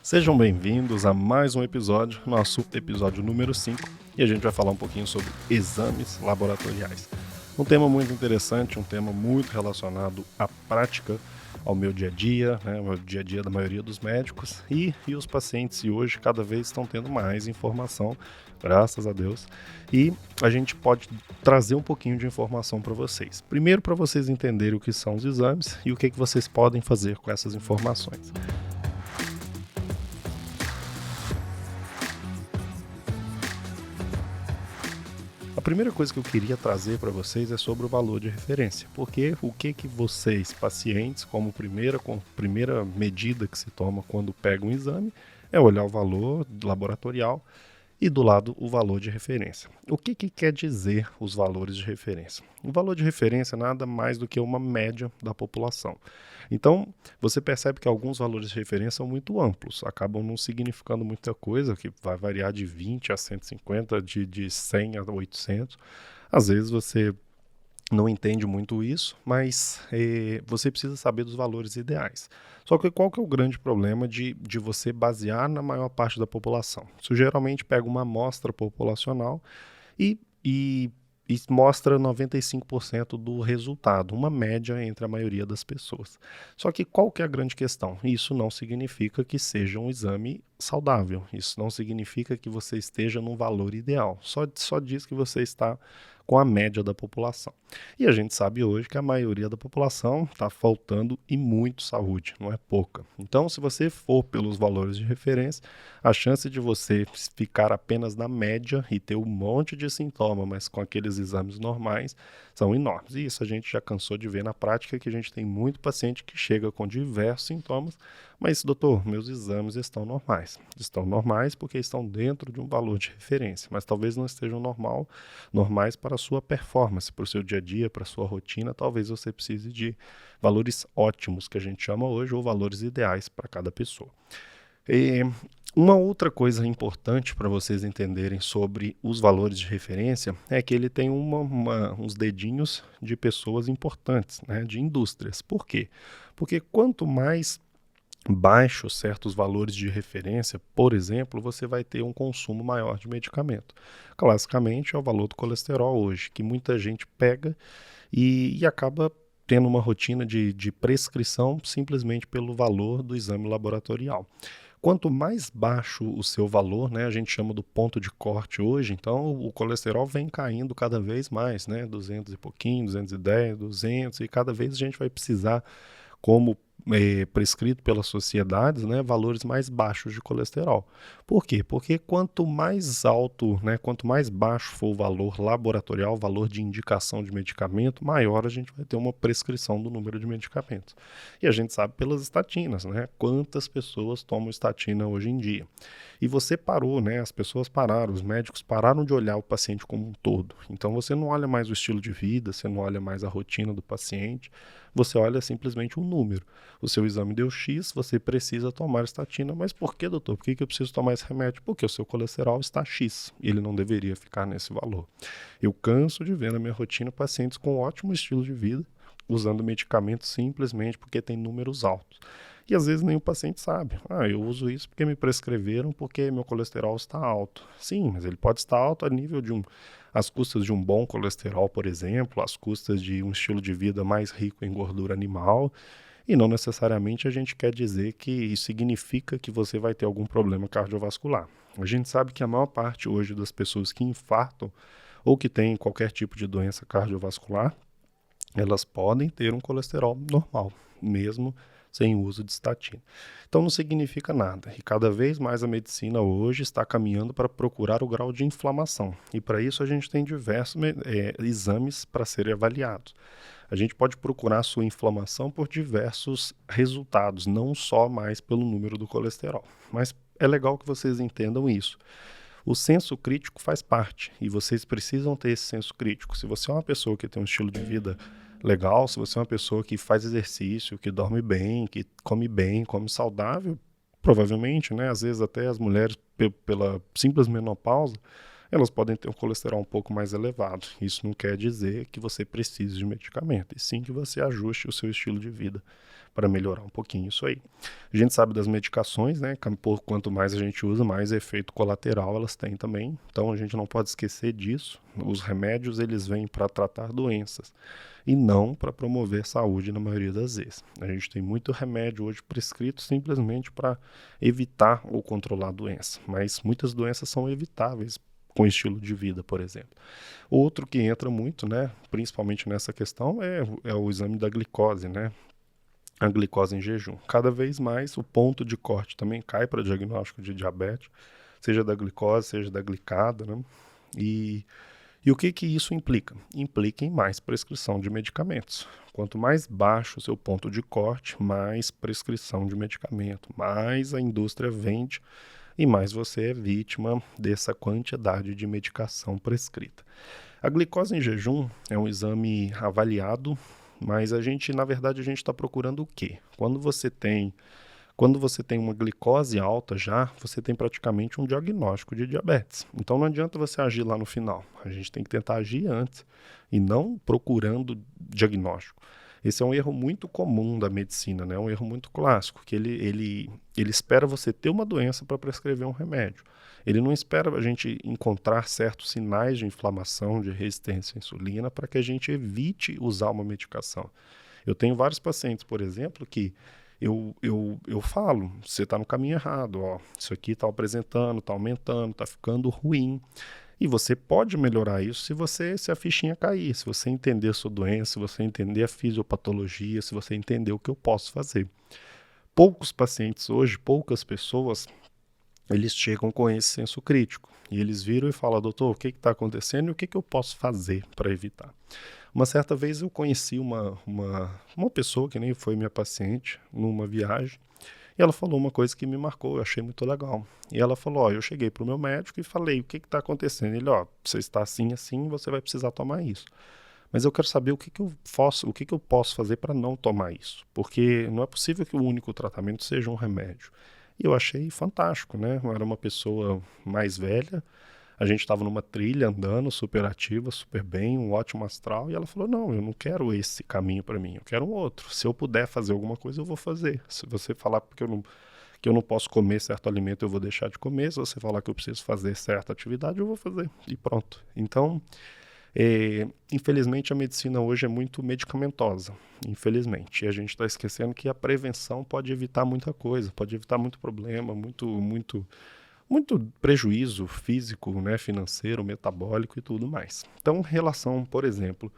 Sejam bem-vindos a mais um episódio, nosso episódio número 5, e a gente vai falar um pouquinho sobre exames laboratoriais. Um tema muito interessante, um tema muito relacionado à prática, ao meu dia a dia, né, ao dia a dia da maioria dos médicos, e os pacientes hoje cada vez estão tendo mais informação, graças a Deus, e a gente pode trazer um pouquinho de informação para vocês. Primeiro, para vocês entenderem o que são os exames e o que vocês podem fazer com essas informações. A primeira coisa que eu queria trazer para vocês é sobre o valor de referência, porque o que vocês, pacientes, como primeira medida que se toma quando pega um exame, é olhar o valor laboratorial e do lado o valor de referência. O que quer dizer os valores de referência? O valor de referência é nada mais do que uma média da população. Então, você percebe que alguns valores de referência são muito amplos, acabam não significando muita coisa, que vai variar de 20 a 150, de 100 a 800. Às vezes você não entende muito isso, mas você precisa saber dos valores ideais. Só que qual que é o grande problema de você basear na maior parte da população? Isso geralmente pega uma amostra populacional e, e, e mostra 95% do resultado, uma média entre a maioria das pessoas. Só que qual que é a grande questão? Isso não significa que seja um exame saudável, isso não significa que você esteja num valor ideal, só diz que você está com a média da população. E a gente sabe hoje que a maioria da população está faltando e muito saúde, não é pouca. Então, se você for pelos valores de referência, a chance de você ficar apenas na média e ter um monte de sintoma, mas com aqueles exames normais, são enormes. E isso a gente já cansou de ver na prática, que a gente tem muito paciente que chega com diversos sintomas, mas, doutor, meus exames estão normais. Estão normais porque estão dentro de um valor de referência, mas talvez não estejam normais para a sua performance, para o seu dia a dia, para a sua rotina. Talvez você precise de valores ótimos, que a gente chama hoje, ou valores ideais para cada pessoa. Uma outra coisa importante para vocês entenderem sobre os valores de referência é que ele tem uns dedinhos de pessoas importantes, né, de indústrias. Por quê? Porque quanto mais baixos certos valores de referência, por exemplo, você vai ter um consumo maior de medicamento. Classicamente é o valor do colesterol hoje, que muita gente pega e acaba tendo uma rotina de prescrição simplesmente pelo valor do exame laboratorial. Quanto mais baixo o seu valor, né, a gente chama do ponto de corte hoje, então o colesterol vem caindo cada vez mais, né, 200 e pouquinho, 210, 200, e cada vez a gente vai precisar, como prescrito pelas sociedades, né, valores mais baixos de colesterol. Por quê? Porque quanto mais alto, né, quanto mais baixo for o valor laboratorial, o valor de indicação de medicamento, maior a gente vai ter uma prescrição do número de medicamentos. E a gente sabe pelas estatinas, né, quantas pessoas tomam estatina hoje em dia. E você parou, né, as pessoas pararam, os médicos pararam de olhar o paciente como um todo. Então você não olha mais o estilo de vida, você não olha mais a rotina do paciente, você olha simplesmente um número. O seu exame deu X, você precisa tomar estatina. Mas por que, doutor? Por que eu preciso tomar esse remédio? Porque o seu colesterol está X, e ele não deveria ficar nesse valor. Eu canso de ver na minha rotina pacientes com ótimo estilo de vida, usando medicamentos simplesmente porque tem números altos. E às vezes nem o paciente sabe. Eu uso isso porque me prescreveram, porque meu colesterol está alto. Sim, mas ele pode estar alto a nível às custas de um bom colesterol, por exemplo, às custas de um estilo de vida mais rico em gordura animal, e não necessariamente a gente quer dizer que isso significa que você vai ter algum problema cardiovascular. A gente sabe que a maior parte hoje das pessoas que infartam ou que têm qualquer tipo de doença cardiovascular, elas podem ter um colesterol normal, mesmo sem uso de estatina. Então não significa nada, e cada vez mais a medicina hoje está caminhando para procurar o grau de inflamação, e para isso a gente tem diversos exames para serem avaliados. A gente pode procurar a sua inflamação por diversos resultados, não só mais pelo número do colesterol, mas é legal que vocês entendam isso. O senso crítico faz parte, e vocês precisam ter esse senso crítico. Se você é uma pessoa que tem um estilo de vida legal, se você é uma pessoa que faz exercício, que dorme bem, come saudável, provavelmente, né, às vezes até as mulheres pela simples menopausa, elas podem ter um colesterol um pouco mais elevado. Isso não quer dizer que você precise de medicamento, e sim que você ajuste o seu estilo de vida para melhorar um pouquinho isso aí. A gente sabe das medicações, né? Quanto mais a gente usa, mais efeito colateral elas têm também. Então a gente não pode esquecer disso. Os remédios, eles vêm para tratar doenças e não para promover saúde na maioria das vezes. A gente tem muito remédio hoje prescrito simplesmente para evitar ou controlar a doença, mas muitas doenças são evitáveis com estilo de vida, por exemplo. Outro que entra muito, né, principalmente nessa questão, é o exame da glicose, né? A glicose em jejum. Cada vez mais o ponto de corte também cai para diagnóstico de diabetes, seja da glicose, seja da glicada, né? E o que isso implica? Implica em mais prescrição de medicamentos. Quanto mais baixo o seu ponto de corte, mais prescrição de medicamento, mais a indústria vende e mais você é vítima dessa quantidade de medicação prescrita. A glicose em jejum é um exame avaliado, mas na verdade, a gente está procurando o quê? Quando você tem uma glicose alta já, você tem praticamente um diagnóstico de diabetes. Então não adianta você agir lá no final. A gente tem que tentar agir antes e não procurando diagnóstico. Esse é um erro muito comum da medicina, né? Um erro muito clássico, que ele espera você ter uma doença para prescrever um remédio. Ele não espera a gente encontrar certos sinais de inflamação, de resistência à insulina, para que a gente evite usar uma medicação. Eu tenho vários pacientes, por exemplo, que eu falo, você está no caminho errado, ó, isso aqui está apresentando, está aumentando, está ficando ruim. E você pode melhorar isso se a fichinha cair, se você entender a sua doença, se você entender a fisiopatologia, se você entender o que eu posso fazer. Poucos pacientes hoje, poucas pessoas, eles chegam com esse senso crítico. E eles viram e falam, doutor, o que está acontecendo e o que eu posso fazer para evitar? Uma certa vez eu conheci uma pessoa que nem foi minha paciente numa viagem, e ela falou uma coisa que me marcou, eu achei muito legal. E ela falou, ó, eu cheguei para o meu médico e falei, o que está acontecendo? Ele, ó, você está assim, assim, você vai precisar tomar isso. Mas eu quero saber o que eu faço, o que eu posso fazer para não tomar isso. Porque não é possível que o único tratamento seja um remédio. E eu achei fantástico, né? Eu era uma pessoa mais velha, a gente estava numa trilha andando, super ativa, super bem, um ótimo astral, e ela falou, não, eu não quero esse caminho para mim, eu quero um outro. Se eu puder fazer alguma coisa, eu vou fazer. Se você falar que eu não posso comer certo alimento, eu vou deixar de comer. Se você falar que eu preciso fazer certa atividade, eu vou fazer. E pronto. Então, infelizmente, a medicina hoje é muito medicamentosa, infelizmente. E a gente está esquecendo que a prevenção pode evitar muita coisa, pode evitar muito problema, muito prejuízo físico, né, financeiro, metabólico e tudo mais. Então, em relação, por exemplo,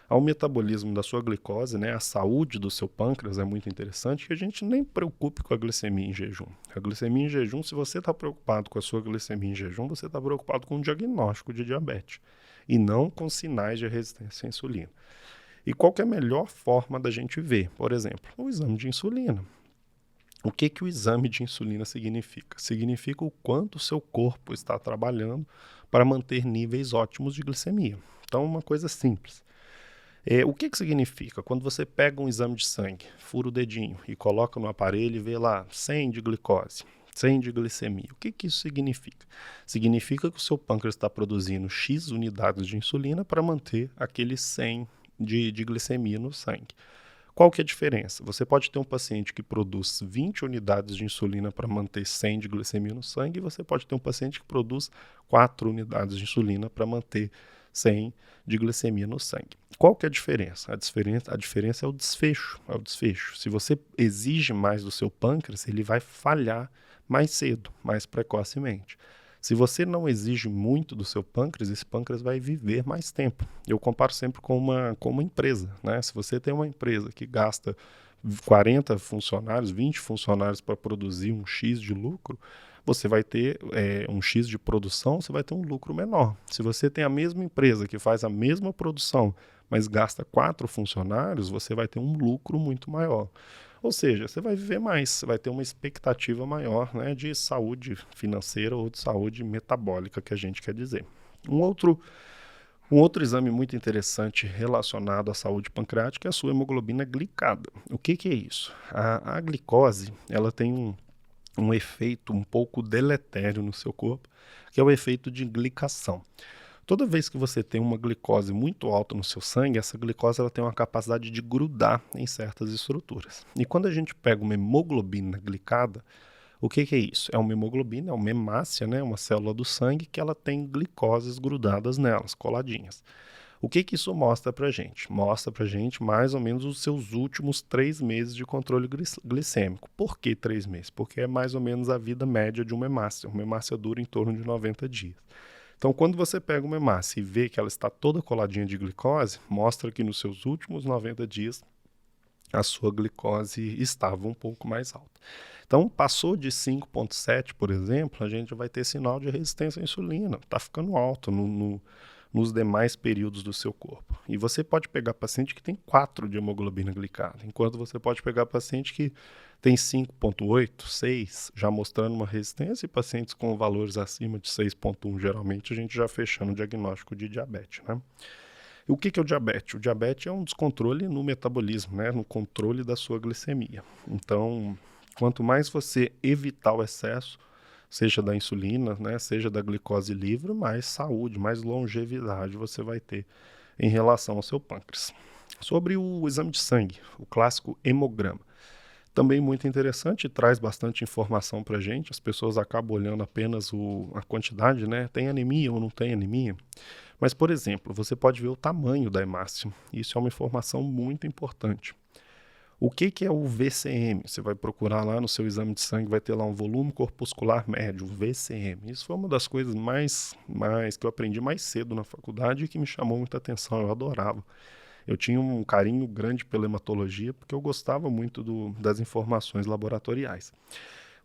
ao metabolismo da sua glicose, né, a saúde do seu pâncreas é muito interessante, que a gente nem preocupe com a glicemia em jejum. A glicemia em jejum, se você está preocupado com a sua glicemia em jejum, você está preocupado com o diagnóstico de diabetes e não com sinais de resistência à insulina. E qual que é a melhor forma da gente ver? Por exemplo, o exame de insulina. O que o exame de insulina significa? Significa o quanto o seu corpo está trabalhando para manter níveis ótimos de glicemia. Então, uma coisa simples. O que significa? Quando você pega um exame de sangue, fura o dedinho e coloca no aparelho e vê lá 100 de glicose, 100 de glicemia. O que isso significa? Significa que o seu pâncreas está produzindo X unidades de insulina para manter aquele 100 de glicemia no sangue. Qual que é a diferença? Você pode ter um paciente que produz 20 unidades de insulina para manter 100 de glicemia no sangue, e você pode ter um paciente que produz 4 unidades de insulina para manter 100 de glicemia no sangue. Qual que é a diferença? A diferença é o desfecho. Se você exige mais do seu pâncreas, ele vai falhar mais cedo, mais precocemente. Se você não exige muito do seu pâncreas, esse pâncreas vai viver mais tempo. Eu comparo sempre com uma empresa, né? Se você tem uma empresa que gasta 40 funcionários, 20 funcionários para produzir um X de lucro, você vai ter um X de produção, você vai ter um lucro menor. Se você tem a mesma empresa que faz a mesma produção, mas gasta 4 funcionários, você vai ter um lucro muito maior. Ou seja, você vai viver mais, você vai ter uma expectativa maior, né, de saúde financeira ou de saúde metabólica, que a gente quer dizer. Um outro exame muito interessante relacionado à saúde pancreática é a sua hemoglobina glicada. O que é isso? A glicose, ela tem um efeito um pouco deletério no seu corpo, que é o efeito de glicação. Toda vez que você tem uma glicose muito alta no seu sangue, essa glicose ela tem uma capacidade de grudar em certas estruturas. E quando a gente pega uma hemoglobina glicada, o que é isso? É uma hemoglobina, é uma hemácia, né? Uma célula do sangue que ela tem glicoses grudadas nelas, coladinhas. O que isso mostra pra gente? Mostra pra gente mais ou menos os seus últimos 3 meses de controle glicêmico. Por que 3 meses? Porque é mais ou menos a vida média de uma hemácia. Uma hemácia dura em torno de 90 dias. Então, quando você pega uma hemácia e vê que ela está toda coladinha de glicose, mostra que nos seus últimos 90 dias a sua glicose estava um pouco mais alta. Então, passou de 5,7, por exemplo, a gente vai ter sinal de resistência à insulina. Está ficando alto nos demais períodos do seu corpo. E você pode pegar paciente que tem 4 de hemoglobina glicada, enquanto você pode pegar paciente que tem 5,8, 6, já mostrando uma resistência, e pacientes com valores acima de 6,1, geralmente a gente já fechando o diagnóstico de diabetes, né? E o que é o diabetes? O diabetes é um descontrole no metabolismo, né? No controle da sua glicemia. Então, quanto mais você evitar o excesso, seja da insulina, né, seja da glicose livre, mais saúde, mais longevidade você vai ter em relação ao seu pâncreas. Sobre o exame de sangue, o clássico hemograma. Também muito interessante, traz bastante informação para a gente. As pessoas acabam olhando apenas a quantidade, né? Tem anemia ou não tem anemia? Mas, por exemplo, você pode ver o tamanho da hemácia. Isso é uma informação muito importante. O que é o VCM? Você vai procurar lá no seu exame de sangue, vai ter lá um volume corpuscular médio, VCM. Isso foi uma das coisas mais que eu aprendi mais cedo na faculdade e que me chamou muita atenção, eu adorava. Eu tinha um carinho grande pela hematologia porque eu gostava muito das informações laboratoriais.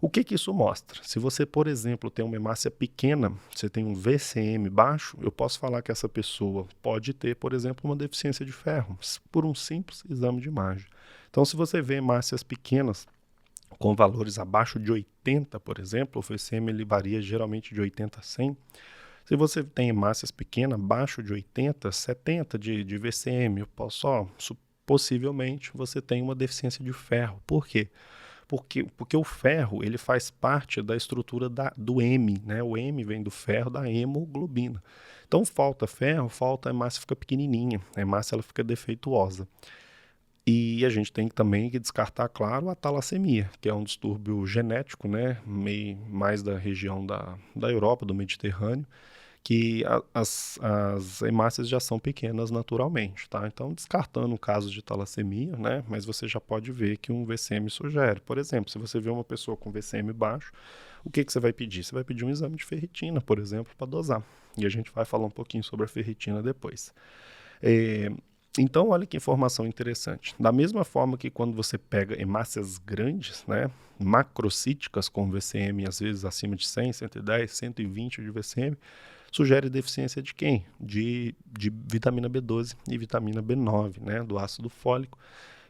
O que isso mostra? Se você, por exemplo, tem uma hemácia pequena, você tem um VCM baixo, eu posso falar que essa pessoa pode ter, por exemplo, uma deficiência de ferro, por um simples exame de imagem. Então, se você vê hemácias pequenas, com valores abaixo de 80, por exemplo, o VCM ele varia geralmente de 80 a 100. Se você tem hemácias pequenas, abaixo de 80, 70 de VCM, possivelmente você tem uma deficiência de ferro. Por quê? Porque o ferro ele faz parte da estrutura do M, né? O M vem do ferro, da hemoglobina. Então falta ferro, a hemácia fica pequenininha, a hemácia ela fica defeituosa. E a gente tem também que descartar, claro, a talassemia, que é um distúrbio genético, né? Mais da região da Europa, do Mediterrâneo, que as hemácias já são pequenas naturalmente, tá? Então, descartando o caso de talassemia, né? Mas você já pode ver que um VCM sugere. Por exemplo, se você vê uma pessoa com VCM baixo, o que você vai pedir? Você vai pedir um exame de ferritina, por exemplo, para dosar. E a gente vai falar um pouquinho sobre a ferritina depois. Então, olha que informação interessante. Da mesma forma que quando você pega hemácias grandes, né, macrocíticas com VCM, às vezes acima de 100, 110, 120 de VCM, sugere deficiência de quem? De vitamina B12 e vitamina B9, né, do ácido fólico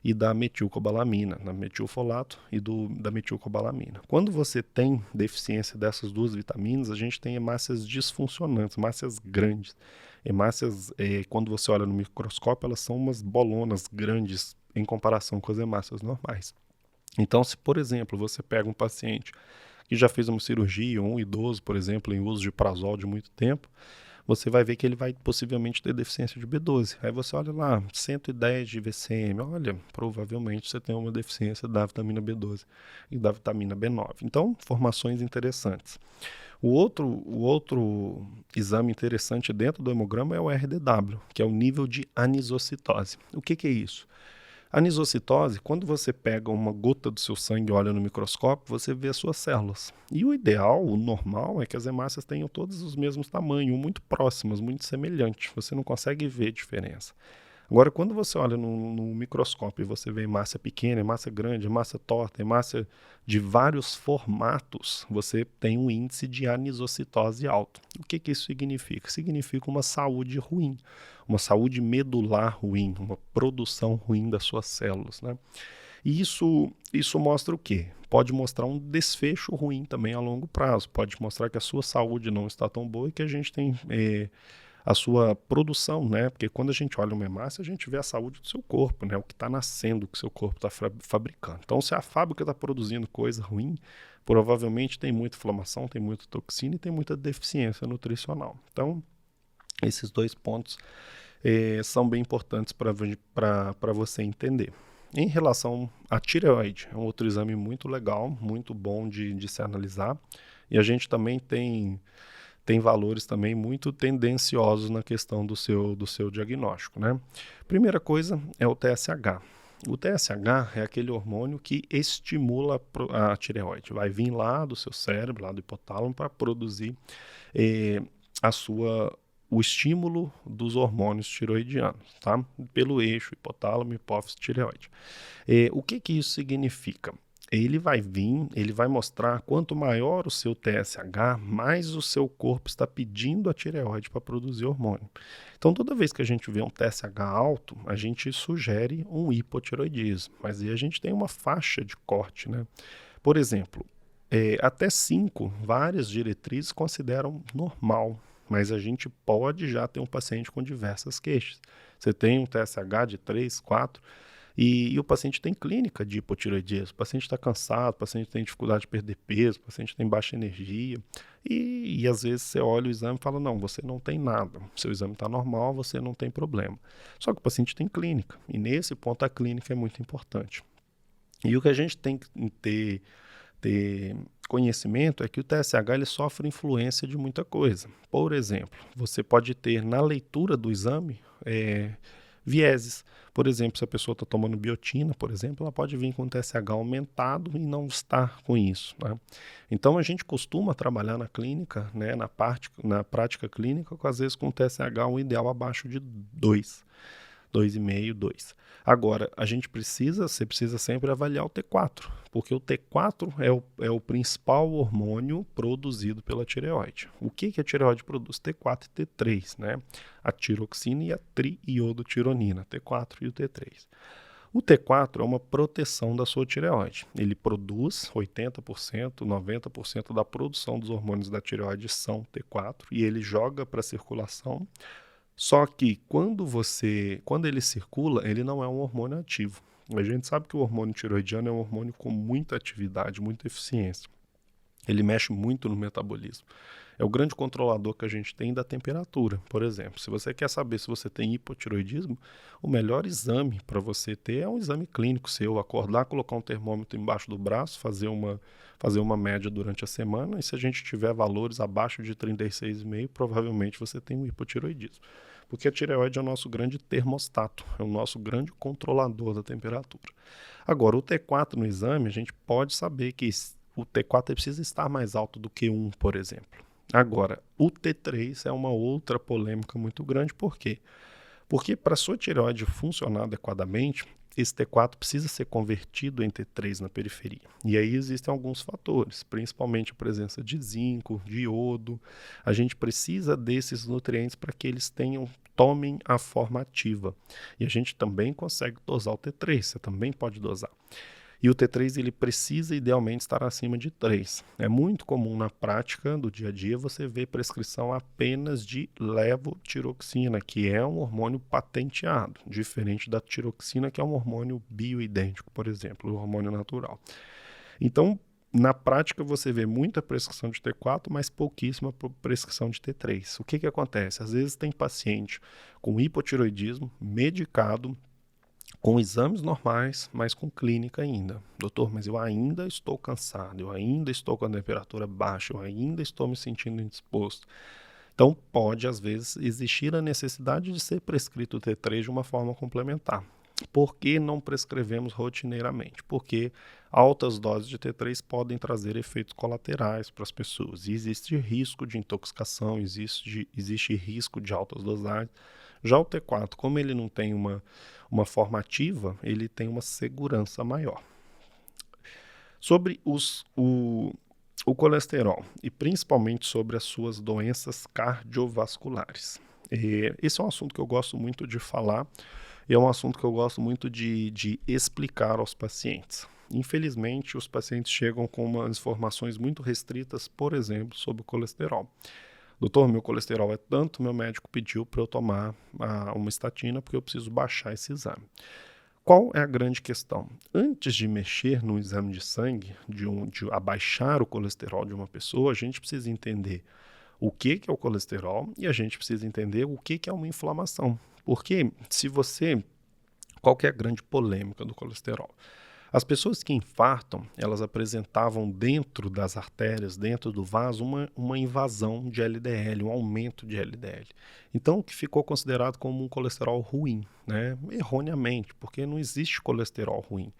e da metilcobalamina, da metilfolato e da metilcobalamina. Quando você tem deficiência dessas duas vitaminas, a gente tem hemácias disfuncionantes, hemácias grandes. Hemácias, quando você olha no microscópio, elas são umas bolonas grandes em comparação com as hemácias normais. Então, se, por exemplo, você pega um paciente que já fez uma cirurgia, ou um idoso, por exemplo, em uso de prazol de muito tempo, você vai ver que ele vai possivelmente ter deficiência de B12. Aí você olha lá, 110 de VCM, olha, provavelmente você tem uma deficiência da vitamina B12 e da vitamina B9. Então, informações interessantes. O outro exame interessante dentro do hemograma é o RDW, que é o nível de anisocitose. O que é isso? A anisocitose, quando você pega uma gota do seu sangue e olha no microscópio, você vê as suas células. E o ideal, o normal, é que as hemácias tenham todos os mesmos tamanhos, muito próximas, muito semelhantes. Você não consegue ver diferença. Agora, quando você olha no microscópio e você vê hemácia pequena, hemácia grande, hemácia torta, hemácia de vários formatos, você tem um índice de anisocitose alto. O que isso significa? Significa uma saúde ruim, uma saúde medular ruim, uma produção ruim das suas células, né? E isso mostra o quê? Pode mostrar um desfecho ruim também a longo prazo, pode mostrar que a sua saúde não está tão boa e que a gente tem a sua produção, né? Porque quando a gente olha uma hemácia, a gente vê a saúde do seu corpo, né? O que está nascendo, o que o seu corpo está fabricando. Então, se a fábrica está produzindo coisa ruim, provavelmente tem muita inflamação, tem muita toxina e tem muita deficiência nutricional. Então, esses dois pontos são bem importantes para você entender. Em relação à tireoide, é um outro exame muito legal, muito bom de se analisar. E a gente também tem valores também muito tendenciosos na questão do seu diagnóstico, né? Primeira coisa é o TSH. O TSH é aquele hormônio que estimula a tireoide. Vai vir lá do seu cérebro, lá do hipotálamo, para produzir o estímulo dos hormônios tiroidianos, tá? Pelo eixo hipotálamo, hipófise, tireoide. O que isso significa? Ele vai vir, ele vai mostrar quanto maior o seu TSH, mais o seu corpo está pedindo a tireoide para produzir hormônio. Então, toda vez que a gente vê um TSH alto, a gente sugere um hipotireoidismo, mas aí a gente tem uma faixa de corte, né? Por exemplo, até 5, várias diretrizes consideram normal, mas a gente pode já ter um paciente com diversas queixas. Você tem um TSH de 3, 4, e o paciente tem clínica de hipotireoidismo, o paciente está cansado, o paciente tem dificuldade de perder peso, o paciente tem baixa energia, e às vezes você olha o exame e fala, não, você não tem nada, seu exame está normal, você não tem problema. Só que o paciente tem clínica, e nesse ponto a clínica é muito importante. E o que a gente tem que ter conhecimento é que o TSH ele sofre influência de muita coisa. Por exemplo, você pode ter na leitura do exame vieses. Por exemplo, se a pessoa está tomando biotina, por exemplo, ela pode vir com TSH aumentado e não estar com isso, né? Então, a gente costuma trabalhar na clínica, né, na prática clínica, às vezes com TSH um ideal abaixo de 2. 2,5, 2. Agora, você precisa sempre avaliar o T4, porque o T4 é o principal hormônio produzido pela tireoide. O que a tireoide produz? T4 e T3, né? A tiroxina e a triiodotironina, T4 e o T3. O T4 é uma proteção da sua tireoide. Ele produz 80%, 90% da produção dos hormônios da tireoide são T4 e ele joga para a circulação. Só que quando ele circula, ele não é um hormônio ativo. A gente sabe que o hormônio tiroidiano é um hormônio com muita atividade, muita eficiência. Ele mexe muito no metabolismo. É o grande controlador que a gente tem da temperatura, por exemplo. Se você quer saber se você tem hipotiroidismo, o melhor exame para você ter é um exame clínico seu. Acordar, colocar um termômetro embaixo do braço, fazer uma média durante a semana, e se a gente tiver valores abaixo de 36,5, provavelmente você tem um hipotiroidismo. Porque a tireoide é o nosso grande termostato, é o nosso grande controlador da temperatura. Agora, o T4 no exame, a gente pode saber que o T4 precisa estar mais alto do que 1, por exemplo. Agora, o T3 é uma outra polêmica muito grande. Por quê? Porque para a sua tireoide funcionar adequadamente, esse T4 precisa ser convertido em T3 na periferia. E aí existem alguns fatores, principalmente a presença de zinco, de iodo. A gente precisa desses nutrientes para que eles tomem a forma ativa. E a gente também consegue dosar o T3, você também pode dosar. E o T3 ele precisa idealmente estar acima de 3. É muito comum na prática do dia a dia você ver prescrição apenas de levotiroxina, que é um hormônio patenteado, diferente da tiroxina, que é um hormônio bioidêntico, por exemplo, o hormônio natural. Então, na prática você vê muita prescrição de T4, mas pouquíssima prescrição de T3. O que acontece? Às vezes tem paciente com hipotiroidismo, medicado, com exames normais, mas com clínica ainda. Doutor, mas eu ainda estou cansado, eu ainda estou com a temperatura baixa, eu ainda estou me sentindo indisposto. Então, pode, às vezes, existir a necessidade de ser prescrito o T3 de uma forma complementar. Por que não prescrevemos rotineiramente? Porque altas doses de T3 podem trazer efeitos colaterais para as pessoas. E existe risco de intoxicação, existe risco de altas dosagens. Já o T4, como ele não tem uma forma ativa, ele tem uma segurança maior. Sobre o colesterol, e principalmente sobre as suas doenças cardiovasculares. Esse é um assunto que eu gosto muito de falar, e é um assunto que eu gosto muito de explicar aos pacientes. Infelizmente, os pacientes chegam com umas informações muito restritas, por exemplo, sobre o colesterol. Doutor, meu colesterol é tanto, meu médico pediu para eu tomar uma estatina porque eu preciso baixar esse exame. Qual é a grande questão? Antes de mexer no exame de sangue, de abaixar o colesterol de uma pessoa, a gente precisa entender o que é o colesterol e a gente precisa entender o que é uma inflamação. Porque se você... Qual que é a grande polêmica do colesterol? As pessoas que infartam, elas apresentavam dentro das artérias, dentro do vaso, uma invasão de LDL, um aumento de LDL. Então, o que ficou considerado como um colesterol ruim, né? Erroneamente, porque não existe colesterol ruim.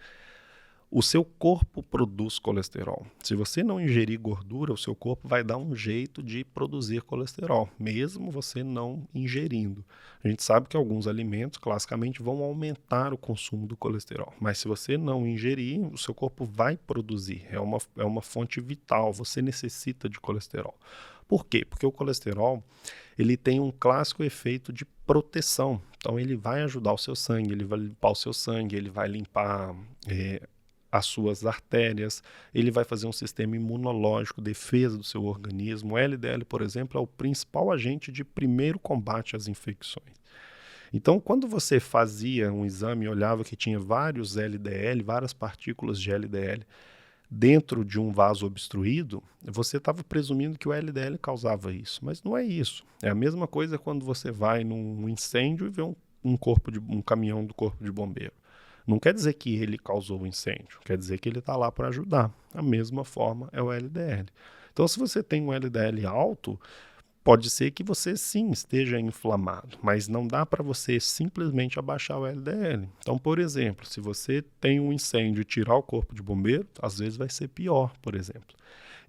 O seu corpo produz colesterol. Se você não ingerir gordura, o seu corpo vai dar um jeito de produzir colesterol, mesmo você não ingerindo. A gente sabe que alguns alimentos, classicamente, vão aumentar o consumo do colesterol, mas se você não ingerir, o seu corpo vai produzir. É uma fonte vital, você necessita de colesterol. Por quê? Porque o colesterol ele tem um clássico efeito de proteção. Então, ele vai ajudar o seu sangue, ele vai limpar o seu sangue, ele vai limpar... as suas artérias, ele vai fazer um sistema imunológico, defesa do seu organismo. O LDL, por exemplo, é o principal agente de primeiro combate às infecções. Então, quando você fazia um exame e olhava que tinha vários LDL, várias partículas de LDL dentro de um vaso obstruído, você estava presumindo que o LDL causava isso, mas não é isso. É a mesma coisa quando você vai num incêndio e vê um caminhão do corpo de bombeiro. Não quer dizer que ele causou o incêndio, quer dizer que ele está lá para ajudar. A mesma forma é o LDL. Então, se você tem um LDL alto, pode ser que você sim esteja inflamado, mas não dá para você simplesmente abaixar o LDL. Então, por exemplo, se você tem um incêndio e tirar o corpo de bombeiro, às vezes vai ser pior, por exemplo.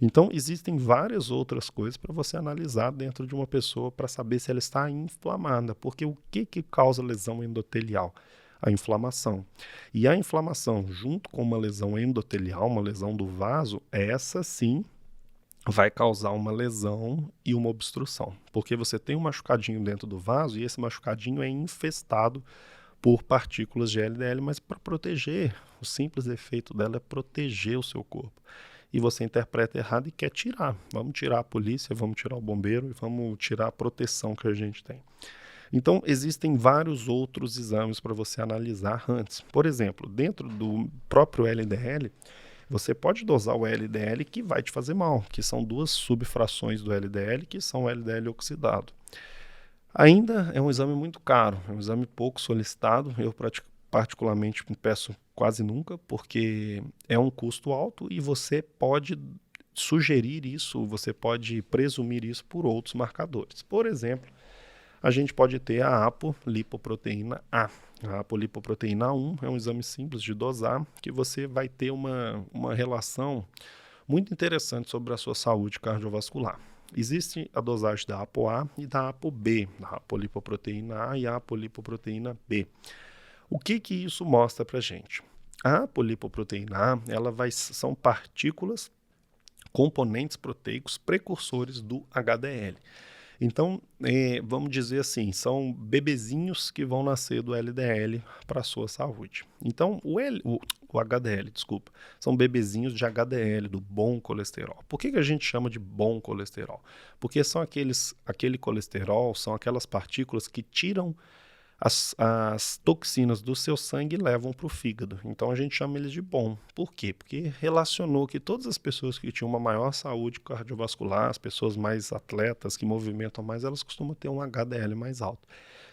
Então, existem várias outras coisas para você analisar dentro de uma pessoa para saber se ela está inflamada, porque o que causa lesão endotelial? A inflamação. E a inflamação, junto com uma lesão endotelial, uma lesão do vaso, essa sim vai causar uma lesão e uma obstrução. Porque você tem um machucadinho dentro do vaso e esse machucadinho é infestado por partículas de LDL, mas para proteger, o simples efeito dela é proteger o seu corpo. E você interpreta errado e quer tirar. Vamos tirar a polícia, vamos tirar o bombeiro e vamos tirar a proteção que a gente tem. Então, existem vários outros exames para você analisar antes. Por exemplo, dentro do próprio LDL, você pode dosar o LDL que vai te fazer mal, que são duas subfrações do LDL, que são o LDL oxidado. Ainda é um exame muito caro, é um exame pouco solicitado, eu particularmente peço quase nunca, porque é um custo alto e você pode sugerir isso, você pode presumir isso por outros marcadores. Por exemplo, a gente pode ter a apolipoproteína A. A apolipoproteína A1 é um exame simples de dosar, que você vai ter uma relação muito interessante sobre a sua saúde cardiovascular. Existe a dosagem da ApoA e da ApoB, a apolipoproteína A e a apolipoproteína B. O que isso mostra para a gente? A apolipoproteína A, são partículas, componentes proteicos precursores do HDL. Então, vamos dizer assim, são bebezinhos que vão nascer do LDL para a sua saúde. Então, o HDL, desculpa, são bebezinhos de HDL, do bom colesterol. Por que a gente chama de bom colesterol? Porque são aquele colesterol, são aquelas partículas que tiram as toxinas do seu sangue e levam para o fígado. Então a gente chama eles de bom. Por quê? Porque relacionou que todas as pessoas que tinham uma maior saúde cardiovascular, as pessoas mais atletas, que movimentam mais, elas costumam ter um HDL mais alto.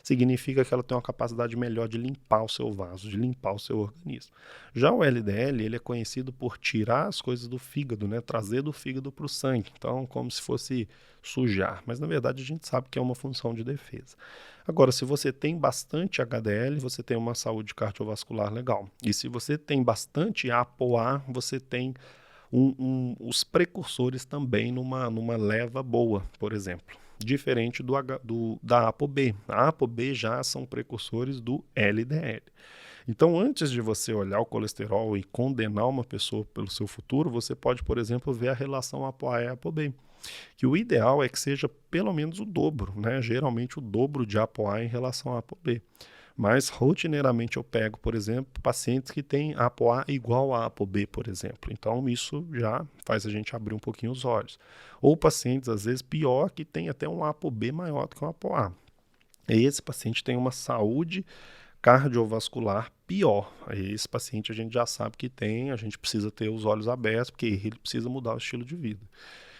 Significa que ela tem uma capacidade melhor de limpar o seu vaso, de limpar o seu organismo. Já o LDL, ele é conhecido por tirar as coisas do fígado, né? Trazer do fígado para o sangue. Então, como se fosse sujar. Mas, na verdade, a gente sabe que é uma função de defesa. Agora, se você tem bastante HDL, você tem uma saúde cardiovascular legal. E se você tem bastante ApoA, você tem os precursores também numa leva boa, por exemplo. Diferente da ApoB. A ApoB já são precursores do LDL. Então, antes de você olhar o colesterol e condenar uma pessoa pelo seu futuro, você pode, por exemplo, ver a relação ApoA e ApoB. Que o ideal é que seja pelo menos o dobro, né? Geralmente o dobro de ApoA em relação a ApoB. Mas rotineiramente eu pego, por exemplo, pacientes que têm ApoA igual a ApoB, por exemplo. Então isso já faz a gente abrir um pouquinho os olhos. Ou pacientes, às vezes, pior, que tem até um ApoB maior do que um ApoA. E esse paciente tem uma saúde cardiovascular pior. Aí esse paciente a gente já sabe que tem, a gente precisa ter os olhos abertos, porque ele precisa mudar o estilo de vida.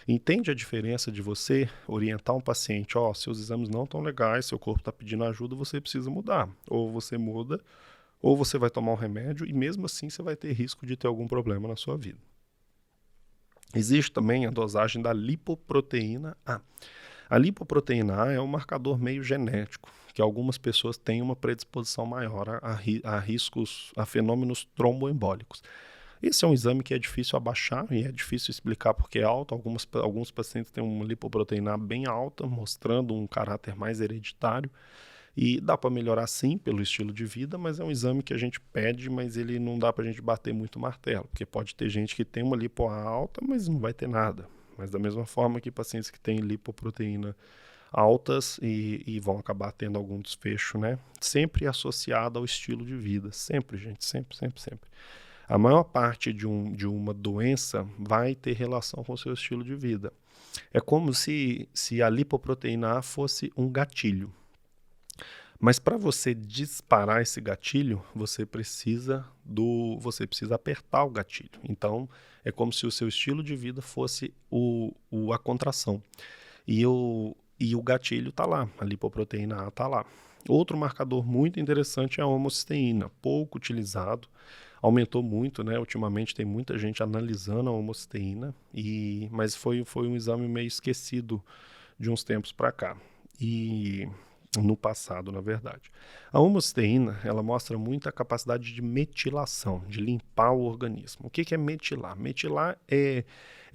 Entende a diferença de você orientar um paciente, ó, seus exames não estão legais, seu corpo está pedindo ajuda, você precisa mudar. Ou você muda, ou você vai tomar um remédio e mesmo assim você vai ter risco de ter algum problema na sua vida. Existe também a dosagem da lipoproteína A. A lipoproteína A é um marcador meio genético, que algumas pessoas têm uma predisposição maior a riscos, a fenômenos tromboembólicos. Esse é um exame que é difícil abaixar e é difícil explicar porque é alto. Alguns pacientes têm uma lipoproteína bem alta, mostrando um caráter mais hereditário. E dá para melhorar sim pelo estilo de vida, mas é um exame que a gente pede, mas ele não dá para a gente bater muito martelo, porque pode ter gente que tem uma lipo alta, mas não vai ter nada. Mas da mesma forma que pacientes que têm lipoproteína altas e vão acabar tendo algum desfecho, né? Sempre associado ao estilo de vida. Sempre, gente, sempre, sempre, sempre. A maior parte de uma doença vai ter relação com o seu estilo de vida. É como se a lipoproteína A fosse um gatilho. Mas para você disparar esse gatilho, você precisa apertar o gatilho. Então, é como se o seu estilo de vida fosse a contração. E o gatilho está lá, a lipoproteína A está lá. Outro marcador muito interessante é a homocisteína, pouco utilizado, aumentou muito, né? Ultimamente tem muita gente analisando a homocisteína, mas foi um exame meio esquecido de uns tempos para cá. E no passado, na verdade. A homocisteína, ela mostra muito a capacidade de metilação, de limpar o organismo. O que é metilar? Metilar é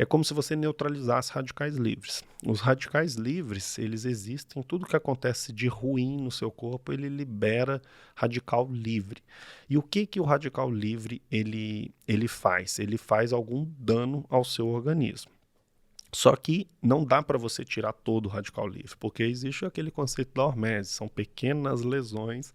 como se você neutralizasse radicais livres. Os radicais livres, eles existem, tudo que acontece de ruim no seu corpo, ele libera radical livre. E o que o radical livre ele faz? Ele faz algum dano ao seu organismo. Só que não dá para você tirar todo o radical livre, porque existe aquele conceito da hormese, são pequenas lesões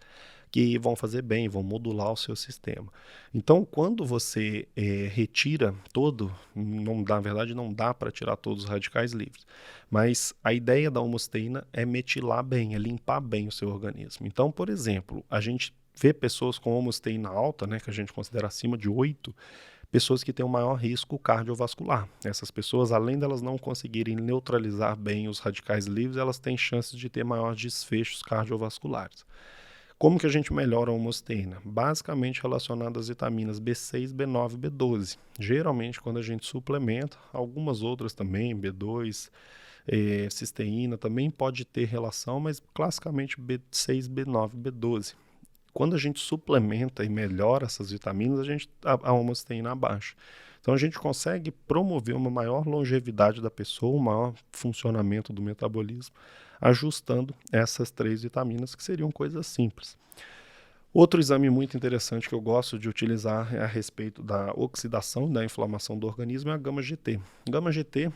que vão fazer bem, vão modular o seu sistema. Então, quando você retira todo, na verdade não dá para tirar todos os radicais livres, mas a ideia da homocisteína é metilar bem, é limpar bem o seu organismo. Então, por exemplo, a gente vê pessoas com homocisteína alta, né, que a gente considera acima de 8, pessoas que têm um maior risco cardiovascular. Essas pessoas, além delas não conseguirem neutralizar bem os radicais livres, elas têm chances de ter maiores desfechos cardiovasculares. Como que a gente melhora a homocisteína? Basicamente relacionado às vitaminas B6, B9 e B12. Geralmente quando a gente suplementa, algumas outras também, B2, cisteína também pode ter relação, mas classicamente B6, B9 e B12. Quando a gente suplementa e melhora essas vitaminas, a homocisteína abaixa. Então a gente consegue promover uma maior longevidade da pessoa, um maior funcionamento do metabolismo, ajustando essas 3 vitaminas, que seriam coisas simples. Outro exame muito interessante que eu gosto de utilizar a respeito da oxidação e da inflamação do organismo é a gama-GT. Gama-GT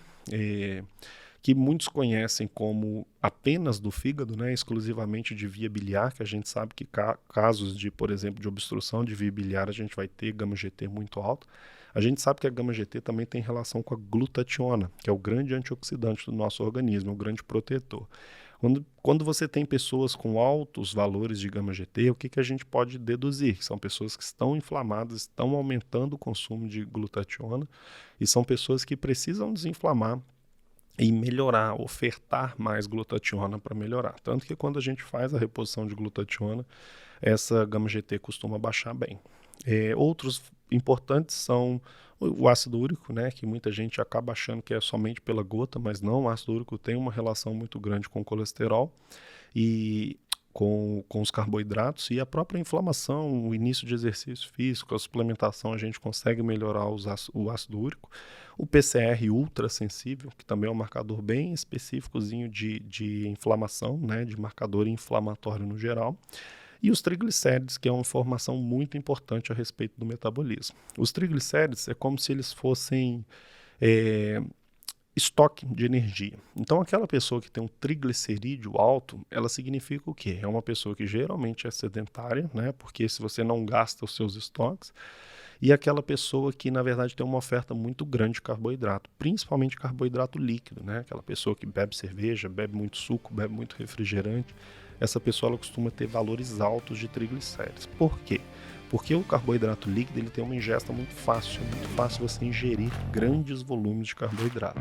que muitos conhecem como apenas do fígado, né, exclusivamente de via biliar, que a gente sabe que casos de, por exemplo, de obstrução de via biliar, a gente vai ter gama-GT muito alto. A gente sabe que a gama-GT também tem relação com a glutationa, que é o grande antioxidante do nosso organismo, o grande protetor. Quando você tem pessoas com altos valores de gama-GT, o que a gente pode deduzir? São pessoas que estão inflamadas, estão aumentando o consumo de glutationa e são pessoas que precisam desinflamar e melhorar, ofertar mais glutationa para melhorar. Tanto que quando a gente faz a reposição de glutationa, essa gama-GT costuma baixar bem. Outros importantes são o ácido úrico, né, que muita gente acaba achando que é somente pela gota, mas não, o ácido úrico tem uma relação muito grande com o colesterol e com os carboidratos e a própria inflamação, o início de exercício físico, a suplementação, a gente consegue melhorar o ácido úrico. O PCR ultra sensível, que também é um marcador bem específicozinho de inflamação, né, de marcador inflamatório no geral. E os triglicérides, que é uma informação muito importante a respeito do metabolismo. Os triglicérides é como se eles fossem estoque de energia. Então, aquela pessoa que tem um triglicerídeo alto, ela significa o quê? É uma pessoa que geralmente é sedentária, né? Porque se você não gasta os seus estoques, e aquela pessoa que, na verdade, tem uma oferta muito grande de carboidrato, principalmente carboidrato líquido, né? Aquela pessoa que bebe cerveja, bebe muito suco, bebe muito refrigerante. Essa pessoa ela costuma ter valores altos de triglicéridos. Por quê? Porque o carboidrato líquido ele tem uma ingesta muito fácil você ingerir grandes volumes de carboidrato.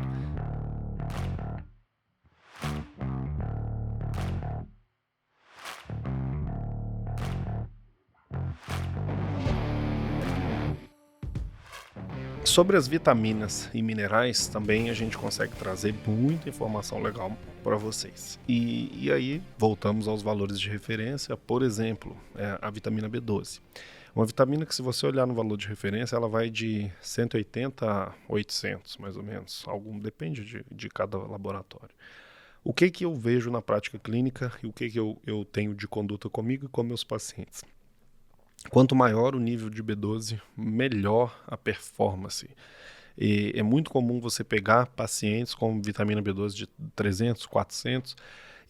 Sobre as vitaminas e minerais, também a gente consegue trazer muita informação legal para vocês. E aí, voltamos aos valores de referência, por exemplo, a vitamina B12. Uma vitamina que, se você olhar no valor de referência, ela vai de 180 a 800, mais ou menos. Depende de cada laboratório. O que eu vejo na prática clínica e o que eu tenho de conduta comigo e com meus pacientes? Quanto maior o nível de B12, melhor a performance. E é muito comum você pegar pacientes com vitamina B12 de 300, 400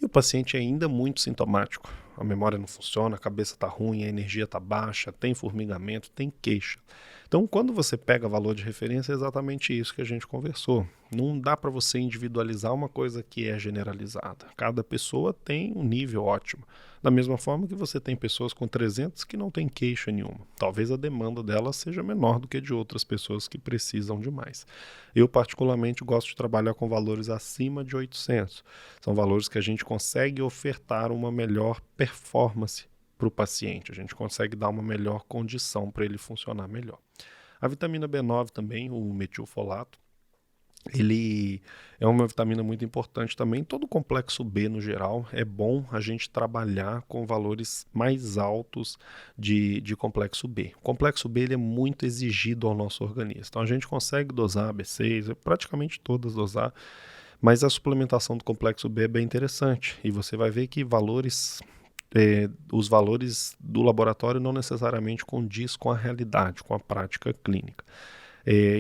e o paciente é ainda muito sintomático. A memória não funciona, a cabeça está ruim, a energia está baixa, tem formigamento, tem queixa. Então, quando você pega valor de referência, é exatamente isso que a gente conversou. Não dá para você individualizar uma coisa que é generalizada. Cada pessoa tem um nível ótimo. Da mesma forma que você tem pessoas com 300 que não têm queixa nenhuma. Talvez a demanda delas seja menor do que de outras pessoas que precisam de mais. Eu, particularmente, gosto de trabalhar com valores acima de 800. São valores que a gente consegue ofertar uma melhor performance para o paciente. A gente consegue dar uma melhor condição para ele funcionar melhor. A vitamina B9 também, o metilfolato, ele é uma vitamina muito importante também. Todo o complexo B no geral, é bom a gente trabalhar com valores mais altos de complexo B. O complexo B ele é muito exigido ao nosso organismo. Então a gente consegue dosar B6, praticamente todas dosar, mas a suplementação do complexo B é bem interessante. E você vai ver que os valores do laboratório não necessariamente condiz com a realidade, com a prática clínica.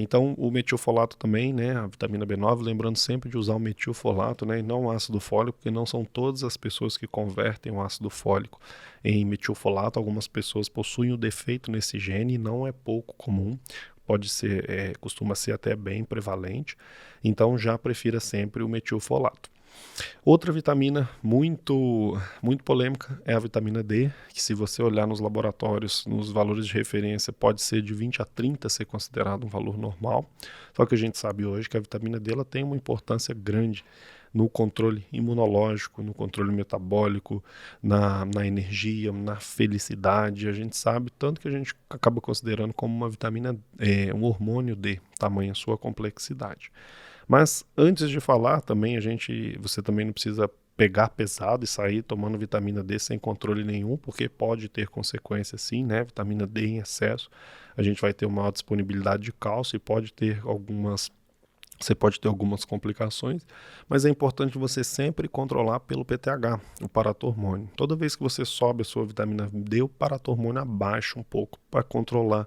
Então, o metilfolato também, né, a vitamina B9, lembrando sempre de usar o metilfolato, né, e não o ácido fólico, porque não são todas as pessoas que convertem o ácido fólico em metilfolato. Algumas pessoas possuem o defeito nesse gene e não é pouco comum. Pode ser, costuma ser até bem prevalente. Então, já prefira sempre o metilfolato. Outra vitamina muito polêmica é a vitamina D, que se você olhar nos laboratórios, nos valores de referência, pode ser de 20 a 30 ser considerado um valor normal. Só que a gente sabe hoje que a vitamina D ela tem uma importância grande no controle imunológico, no controle metabólico, na energia, na felicidade. A gente sabe tanto que a gente acaba considerando como uma vitamina, um hormônio D, tamanha sua complexidade. Mas antes de falar também, você também não precisa pegar pesado e sair tomando vitamina D sem controle nenhum, porque pode ter consequências sim, né? Vitamina D em excesso, a gente vai ter uma maior disponibilidade de cálcio e você pode ter algumas complicações, mas é importante você sempre controlar pelo PTH, o paratormônio. Toda vez que você sobe a sua vitamina D, o paratormônio abaixa um pouco para controlar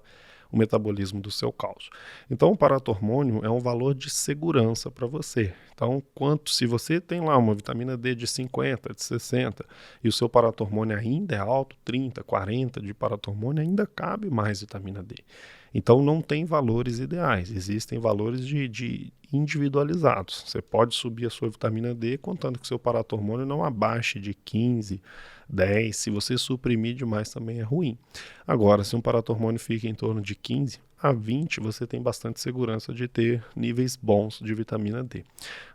o metabolismo do seu cálcio. Então, o paratormônio é um valor de segurança para você. Então, se você tem lá uma vitamina D de 50, de 60, e o seu paratormônio ainda é alto, 30, 40 de paratormônio, ainda cabe mais vitamina D. Então, não tem valores ideais, existem valores de individualizados. Você pode subir a sua vitamina D contando que seu paratormônio não abaixe de 15, 10. Se você suprimir demais também é ruim. Agora, se um paratormônio fica em torno de 15 a 20, você tem bastante segurança de ter níveis bons de vitamina D.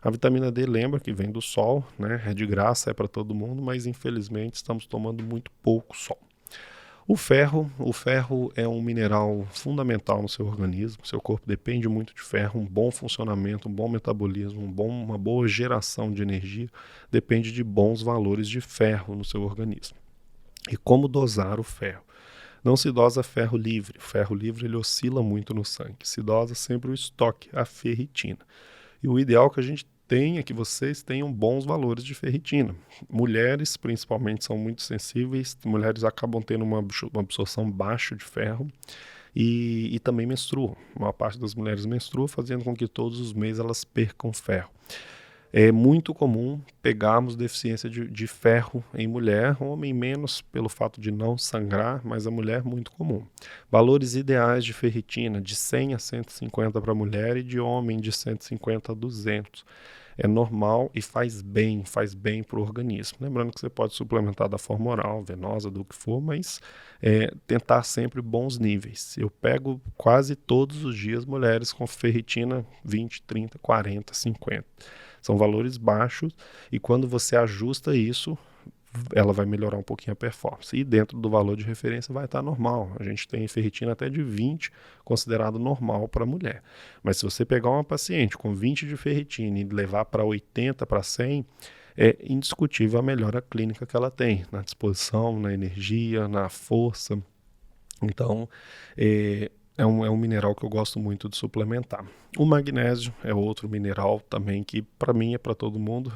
A vitamina D, lembra que vem do sol, né? É de graça, é para todo mundo, mas infelizmente estamos tomando muito pouco sol. O ferro é um mineral fundamental no seu organismo. Seu corpo depende muito de ferro. Um bom funcionamento, um bom metabolismo, uma boa geração de energia depende de bons valores de ferro no seu organismo. E como dosar o ferro? Não se dosa ferro livre. O ferro livre ele oscila muito no sangue. Se dosa sempre o estoque, a ferritina. E o ideal que a gente tem é que vocês tenham bons valores de ferritina. Mulheres, principalmente, são muito sensíveis. Mulheres acabam tendo uma absorção baixa de ferro. e também menstruam. A maior parte das mulheres menstrua, fazendo com que todos os meses elas percam ferro. É muito comum pegarmos deficiência de ferro em mulher, homem menos pelo fato de não sangrar, mas a mulher muito comum. Valores ideais de ferritina de 100 a 150 para mulher e de homem de 150 a 200. É normal e faz bem para o organismo. Lembrando que você pode suplementar da forma oral, venosa, do que for, mas tentar sempre bons níveis. Eu pego quase todos os dias mulheres com ferritina 20, 30, 40, 50. São valores baixos e quando você ajusta isso, ela vai melhorar um pouquinho a performance. E dentro do valor de referência vai estar normal. A gente tem ferritina até de 20, considerado normal para mulher. Mas se você pegar uma paciente com 20 de ferritina e levar para 80, para 100, é indiscutível a melhora clínica que ela tem, na disposição, na energia, na força. Então, é um mineral que eu gosto muito de suplementar. O magnésio é outro mineral também que, para mim, é para todo mundo.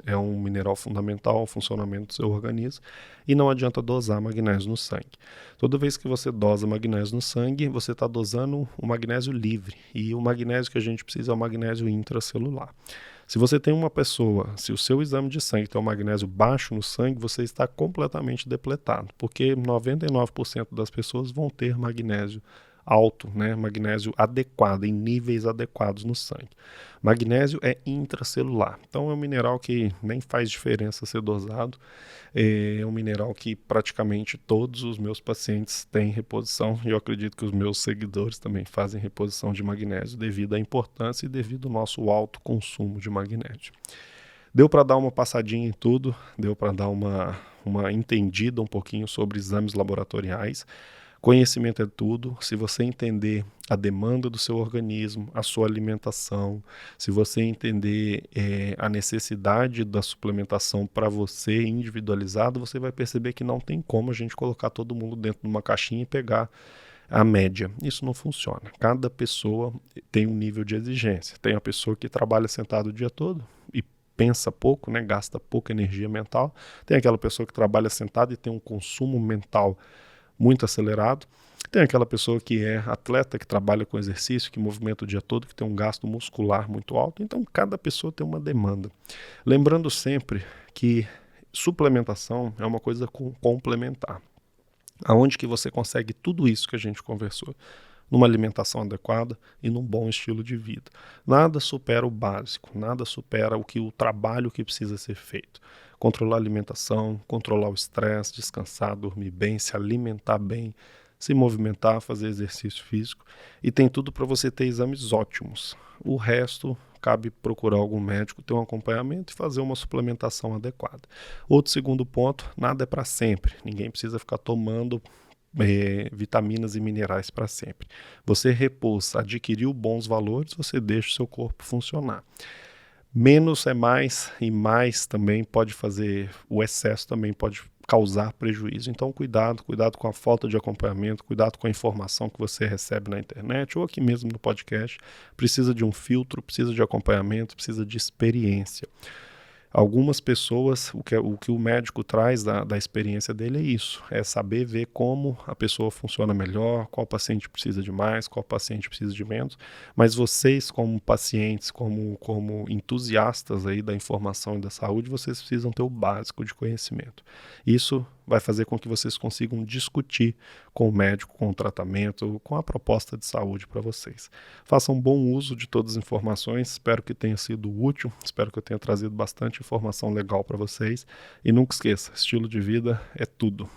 É um mineral fundamental ao funcionamento do seu organismo e não adianta dosar magnésio no sangue. Toda vez que você dosa magnésio no sangue, você está dosando o magnésio livre. E o magnésio que a gente precisa é o magnésio intracelular. Se você tem uma pessoa, se o seu exame de sangue tem um magnésio baixo no sangue, você está completamente depletado, porque 99% das pessoas vão ter magnésio alto, né? Magnésio adequado, em níveis adequados no sangue. Magnésio é intracelular, então é um mineral que nem faz diferença ser dosado, é um mineral que praticamente todos os meus pacientes têm reposição e eu acredito que os meus seguidores também fazem reposição de magnésio devido à importância e devido ao nosso alto consumo de magnésio. Deu para dar uma passadinha em tudo, deu para dar uma entendida um pouquinho sobre exames laboratoriais. Conhecimento é tudo. Se você entender a demanda do seu organismo, a sua alimentação, se você entender a necessidade da suplementação para você individualizado, você vai perceber que não tem como a gente colocar todo mundo dentro de uma caixinha e pegar a média. Isso não funciona. Cada pessoa tem um nível de exigência. Tem a pessoa que trabalha sentado o dia todo e pensa pouco, né, gasta pouca energia mental. Tem aquela pessoa que trabalha sentado e tem um consumo mental muito acelerado. Tem aquela pessoa que é atleta, que trabalha com exercício, que movimenta o dia todo, que tem um gasto muscular muito alto. Então, cada pessoa tem uma demanda. Lembrando sempre que suplementação é uma coisa complementar. Aonde que você consegue tudo isso que a gente conversou? Numa alimentação adequada e num bom estilo de vida. Nada supera o básico, nada supera o trabalho que precisa ser feito. Controlar a alimentação, controlar o estresse, descansar, dormir bem, se alimentar bem, se movimentar, fazer exercício físico e tem tudo para você ter exames ótimos. O resto cabe procurar algum médico, ter um acompanhamento e fazer uma suplementação adequada. Outro segundo ponto, nada é para sempre. Ninguém precisa ficar tomando vitaminas e minerais para sempre. Você repousa, adquiriu bons valores, você deixa o seu corpo funcionar. Menos é mais e mais também pode fazer, o excesso também pode causar prejuízo. Então cuidado com a falta de acompanhamento, cuidado com a informação que você recebe na internet ou aqui mesmo no podcast. Precisa de um filtro, precisa de acompanhamento, precisa de experiência. Algumas pessoas, o que o médico traz da experiência dele é isso, é saber ver como a pessoa funciona melhor, qual paciente precisa de mais, qual paciente precisa de menos, mas vocês como pacientes, como entusiastas aí da informação e da saúde, vocês precisam ter o básico de conhecimento. Isso vai fazer com que vocês consigam discutir com o médico, com o tratamento, com a proposta de saúde para vocês. Façam bom uso de todas as informações, espero que tenha sido útil, espero que eu tenha trazido bastante informação legal para vocês e nunca esqueça, estilo de vida é tudo.